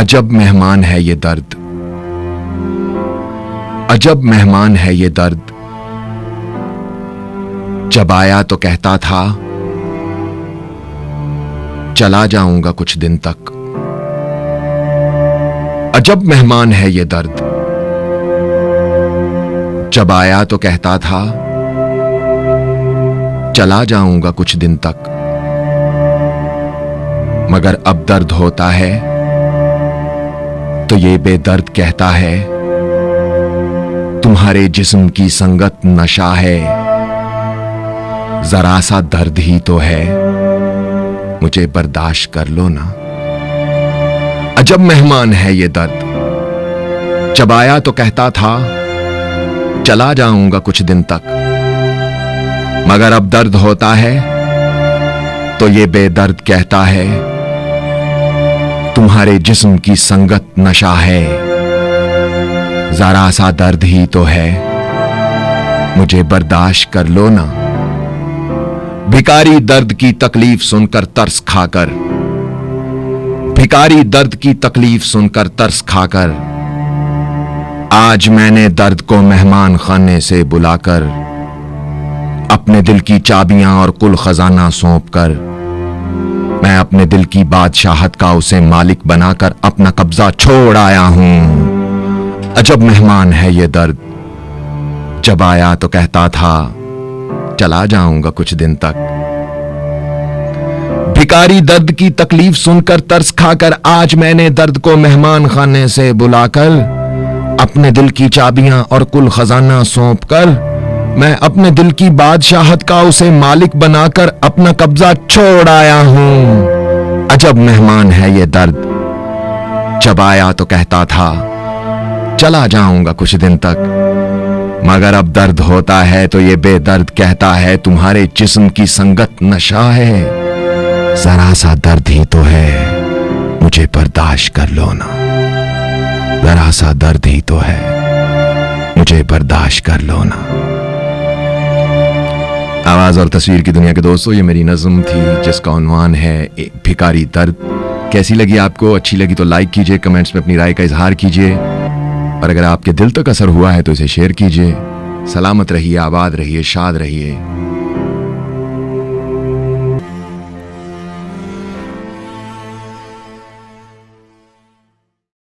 अजब मेहमान है ये दर्द, अजब मेहमान है ये दर्द। जब आया तो कहता था चला जाऊंगा कुछ दिन तक। अजब मेहमान है ये दर्द। जब आया तो कहता था चला जाऊंगा कुछ दिन तक, मगर अब दर्द होता है तो ये बेदर्द कहता है तुम्हारे जिस्म की संगत नशा है, जरा सा दर्द ही तो है, मुझे बर्दाश्त कर लो ना। अजब मेहमान है ये दर्द। जब आया तो कहता था चला जाऊंगा कुछ दिन तक, मगर अब दर्द होता है तो ये बेदर्द कहता है तुम्हारे जिस्म की संगत नशा है, जरा सा दर्द ही तो है, मुझे बर्दाश्त कर लो ना। भिखारी दर्द की तकलीफ सुनकर तरस खाकर, भिखारी दर्द की तकलीफ सुनकर तरस खाकर, आज मैंने दर्द को मेहमान खाने से बुलाकर, अपने दिल की चाबियां और कुल खजाना सौंप कर, मैं अपने दिल की बादशाहत का उसे मालिक बनाकर अपना कब्जा छोड़ आया हूं। अजब मेहमान है ये दर्द। जब आया तो कहता था चला जाऊंगा कुछ दिन तक। भिखारी दर्द की तकलीफ सुनकर तरस खाकर, आज मैंने दर्द को मेहमान खाने से बुलाकर, अपने दिल की चाबियां और कुल खजाना सौंप कर, मैं अपने दिल की बादशाहत का उसे मालिक बनाकर अपना कब्जा छोड़ आया हूं। अजब मेहमान है ये दर्द। जब आया तो कहता था चला जाऊंगा कुछ दिन तक, मगर अब दर्द होता है तो ये बेदर्द कहता है तुम्हारे जिस्म की संगत नशा है, जरा सा दर्द ही तो है, मुझे बर्दाश्त कर लो ना। जरा सा दर्द ही तो है, मुझे बर्दाश्त कर लो ना। आवाज और तस्वीर की दुनिया के दोस्तों, ये मेरी नज़्म थी जिसका उन्वान है एक भिखारी दर्द। कैसी लगी आपको? अच्छी लगी तो लाइक कीजिए, कमेंट्स में अपनी राय का इजहार कीजिए, और अगर आपके दिल तक असर हुआ है तो इसे शेयर कीजिए। सलामत रहिए, आबाद रहिए, शाद रहिए।